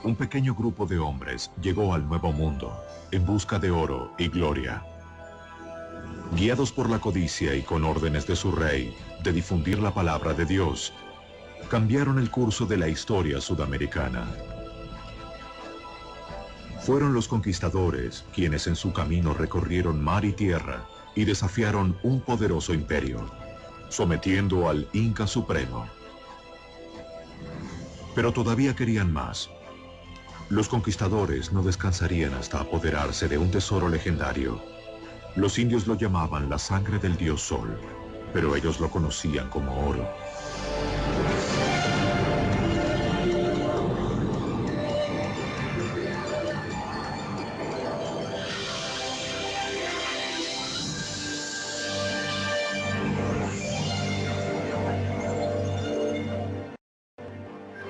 un pequeño grupo de hombres llegó al Nuevo Mundo en busca de oro y gloria. Guiados por la codicia y con órdenes de su rey de difundir la palabra de Dios, cambiaron el curso de la historia sudamericana. Fueron los conquistadores quienes en su camino recorrieron mar y tierra y desafiaron un poderoso imperio, sometiendo al Inca Supremo. Pero todavía querían más. Los conquistadores no descansarían hasta apoderarse de un tesoro legendario. Los indios lo llamaban la sangre del dios Sol, pero ellos lo conocían como oro.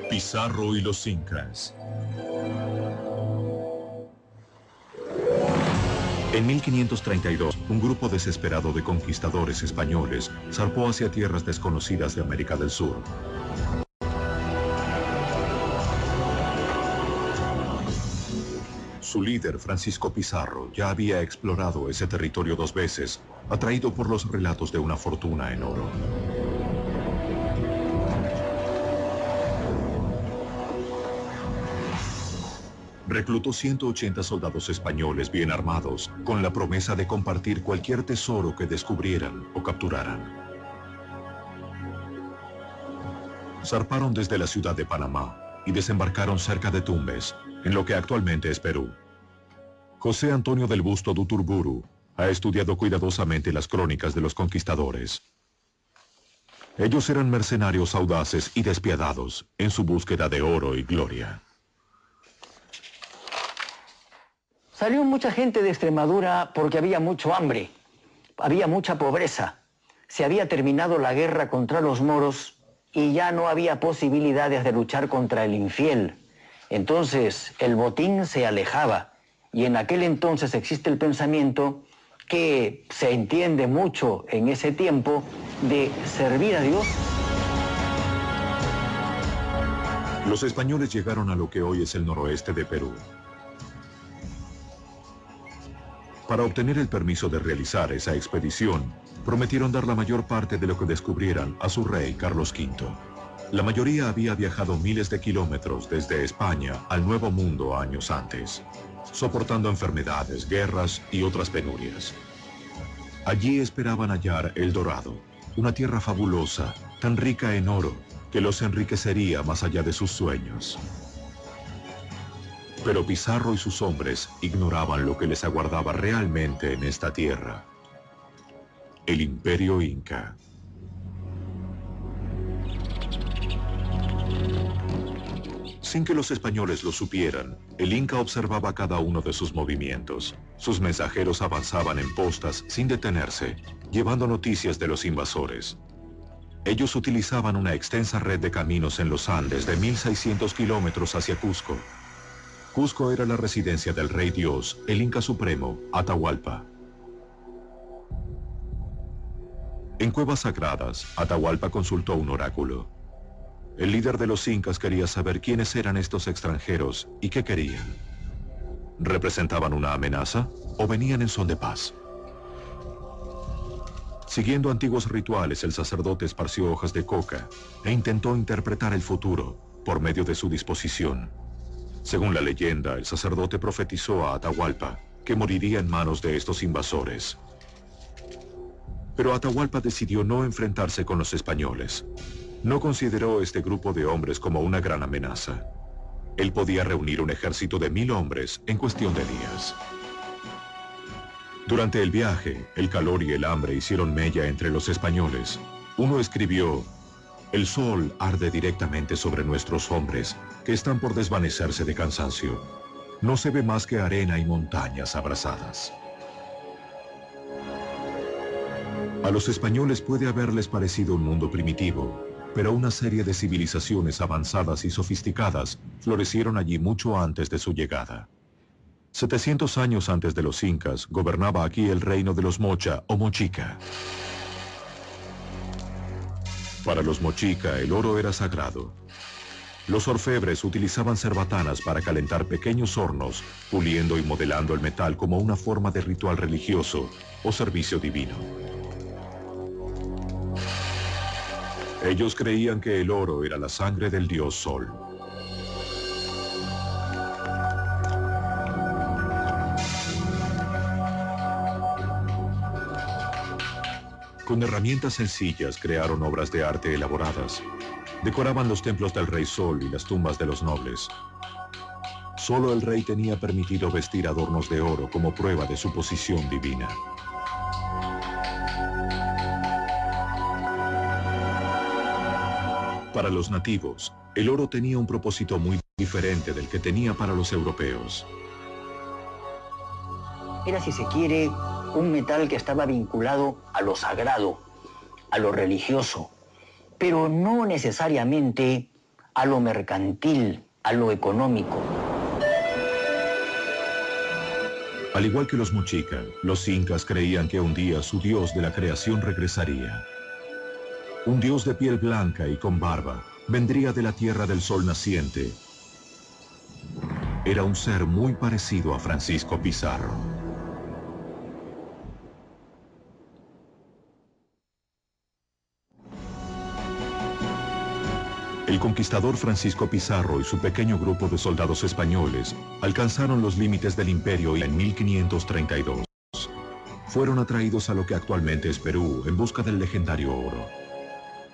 Pizarro y los incas. En 1532, un grupo desesperado de conquistadores españoles zarpó hacia tierras desconocidas de América del Sur. Su líder, Francisco Pizarro, ya había explorado ese territorio 2 veces, atraído por los relatos de una fortuna en oro. Reclutó 180 soldados españoles bien armados, con la promesa de compartir cualquier tesoro que descubrieran o capturaran. Zarparon desde la ciudad de Panamá y desembarcaron cerca de Tumbes, en lo que actualmente es Perú. José Antonio del Busto Duturburu ha estudiado cuidadosamente las crónicas de los conquistadores. Ellos eran mercenarios audaces y despiadados en su búsqueda de oro y gloria. Salió mucha gente de Extremadura porque había mucho hambre, había mucha pobreza. Se había terminado la guerra contra los moros y ya no había posibilidades de luchar contra el infiel. Entonces el botín se alejaba y en aquel entonces existe el pensamiento que se entiende mucho en ese tiempo de servir a Dios. Los españoles llegaron a lo que hoy es el noroeste de Perú. Para obtener el permiso de realizar esa expedición, prometieron dar la mayor parte de lo que descubrieran a su rey Carlos V. La mayoría había viajado miles de kilómetros desde España al Nuevo Mundo años antes, soportando enfermedades, guerras y otras penurias. Allí esperaban hallar El Dorado, una tierra fabulosa, tan rica en oro, que los enriquecería más allá de sus sueños. Pero Pizarro y sus hombres ignoraban lo que les aguardaba realmente en esta tierra: el Imperio Inca. Sin que los españoles lo supieran, el Inca observaba cada uno de sus movimientos. Sus mensajeros avanzaban en postas sin detenerse, llevando noticias de los invasores. Ellos utilizaban una extensa red de caminos en los Andes de 1600 kilómetros hacia Cusco. Cusco era la residencia del rey Dios, el Inca Supremo, Atahualpa. En cuevas sagradas, Atahualpa consultó un oráculo. El líder de los incas quería saber quiénes eran estos extranjeros y qué querían. ¿Representaban una amenaza o venían en son de paz? Siguiendo antiguos rituales, el sacerdote esparció hojas de coca e intentó interpretar el futuro por medio de su disposición. Según la leyenda, el sacerdote profetizó a Atahualpa que moriría en manos de estos invasores. Pero Atahualpa decidió no enfrentarse con los españoles. No consideró este grupo de hombres como una gran amenaza. Él podía reunir un ejército de 1000 hombres en cuestión de días. Durante el viaje, el calor y el hambre hicieron mella entre los españoles. Uno escribió: el sol arde directamente sobre nuestros hombres, que están por desvanecerse de cansancio. No se ve más que arena y montañas abrasadas. A los españoles puede haberles parecido un mundo primitivo, pero una serie de civilizaciones avanzadas y sofisticadas florecieron allí mucho antes de su llegada. 700 años antes de los incas, gobernaba aquí el reino de los Mocha o Mochica. Para los Mochica, el oro era sagrado. Los orfebres utilizaban cerbatanas para calentar pequeños hornos, puliendo y modelando el metal como una forma de ritual religioso o servicio divino. Ellos creían que el oro era la sangre del dios Sol. Con herramientas sencillas crearon obras de arte elaboradas. Decoraban los templos del rey Sol y las tumbas de los nobles. Solo el rey tenía permitido vestir adornos de oro como prueba de su posición divina. Para los nativos, el oro tenía un propósito muy diferente del que tenía para los europeos. Era, si se quiere, un metal que estaba vinculado a lo sagrado, a lo religioso, pero no necesariamente a lo mercantil, a lo económico. Al igual que los mochica, los incas creían que un día su dios de la creación regresaría. Un dios de piel blanca y con barba vendría de la tierra del sol naciente. Era un ser muy parecido a Francisco Pizarro. El conquistador Francisco Pizarro y su pequeño grupo de soldados españoles alcanzaron los límites del imperio en 1532. Fueron atraídos a lo que actualmente es Perú en busca del legendario oro.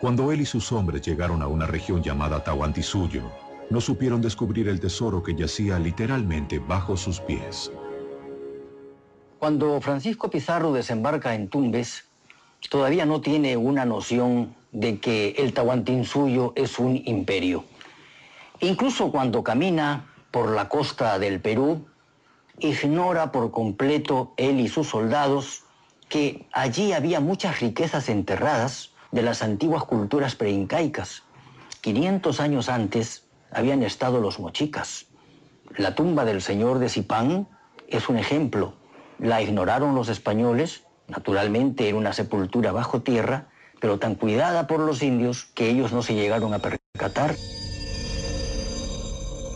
Cuando él y sus hombres llegaron a una región llamada Tahuantinsuyo, no supieron descubrir el tesoro que yacía literalmente bajo sus pies. Cuando Francisco Pizarro desembarca en Tumbes, todavía no tiene una noción de que el Tahuantinsuyo es un imperio. Incluso cuando camina por la costa del Perú, ignora por completo él y sus soldados que allí había muchas riquezas enterradas de las antiguas culturas preincaicas. 500 años antes habían estado los mochicas. La tumba del señor de Zipán es un ejemplo. La ignoraron los españoles. Naturalmente era una sepultura bajo tierra, pero tan cuidada por los indios que ellos no se llegaron a percatar.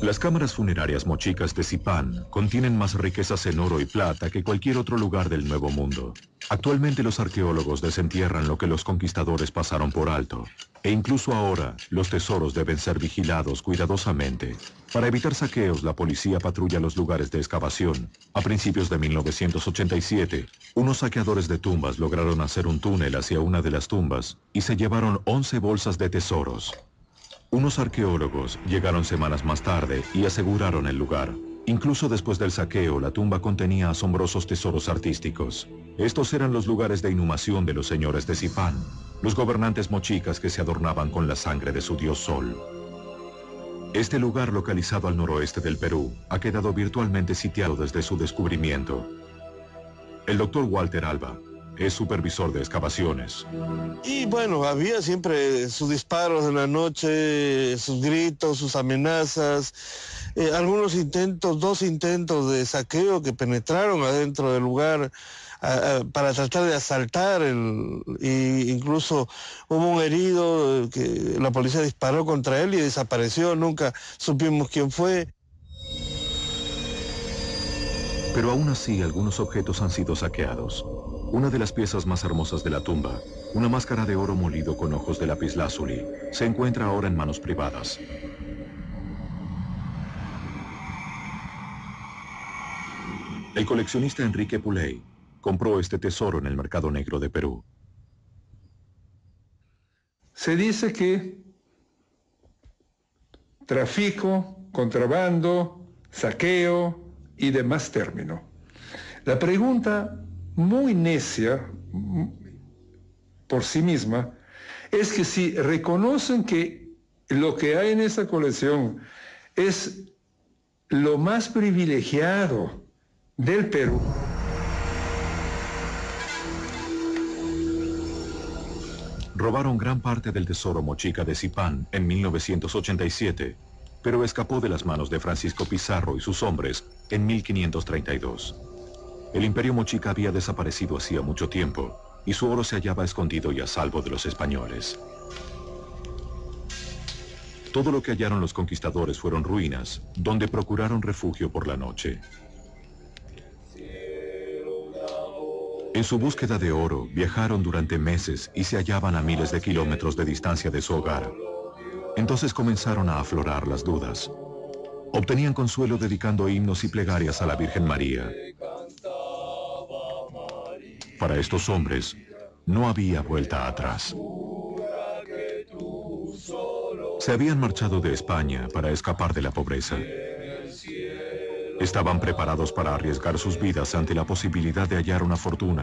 Las cámaras funerarias mochicas de Zipán contienen más riquezas en oro y plata que cualquier otro lugar del Nuevo Mundo. Actualmente los arqueólogos desentierran lo que los conquistadores pasaron por alto, e incluso ahora los tesoros deben ser vigilados cuidadosamente. Para evitar saqueos, la policía patrulla los lugares de excavación. A principios de 1987, unos saqueadores de tumbas lograron hacer un túnel hacia una de las tumbas y se llevaron 11 bolsas de tesoros. Unos arqueólogos llegaron semanas más tarde y aseguraron el lugar. Incluso después del saqueo, la tumba contenía asombrosos tesoros artísticos. Estos eran los lugares de inhumación de los señores de Zipán, los gobernantes mochicas que se adornaban con la sangre de su dios Sol. Este lugar, localizado al noroeste del Perú, ha quedado virtualmente sitiado desde su descubrimiento. El doctor Walter Alba es supervisor de excavaciones. Y bueno, había siempre sus disparos en la noche, sus gritos, sus amenazas, algunos intentos, 2 intentos de saqueo que penetraron adentro del lugar para tratar de asaltar, y incluso hubo un herido que la policía disparó contra él y desapareció, nunca supimos quién fue. Pero aún así, algunos objetos han sido saqueados. Una de las piezas más hermosas de la tumba, una máscara de oro molido con ojos de lapislázuli, se encuentra ahora en manos privadas. El coleccionista Enrique Puley compró este tesoro en el mercado negro de Perú. Se dice que tráfico, contrabando, saqueo y demás términos. La pregunta muy necia por sí misma es que si reconocen que lo que hay en esa colección es lo más privilegiado del Perú, Robaron gran parte del tesoro mochica de Zipán en 1987, pero escapó de las manos de Francisco Pizarro y sus hombres en 1532. El imperio mochica había desaparecido hacía mucho tiempo y su oro se hallaba escondido y a salvo de los españoles. Todo lo que hallaron los conquistadores fueron ruinas, donde procuraron refugio por la noche. En su búsqueda de oro, viajaron durante meses y se hallaban a miles de kilómetros de distancia de su hogar. Entonces comenzaron a aflorar las dudas. Obtenían consuelo dedicando himnos y plegarias a la Virgen María. Para estos hombres, no había vuelta atrás. Se habían marchado de España para escapar de la pobreza. Estaban preparados para arriesgar sus vidas ante la posibilidad de hallar una fortuna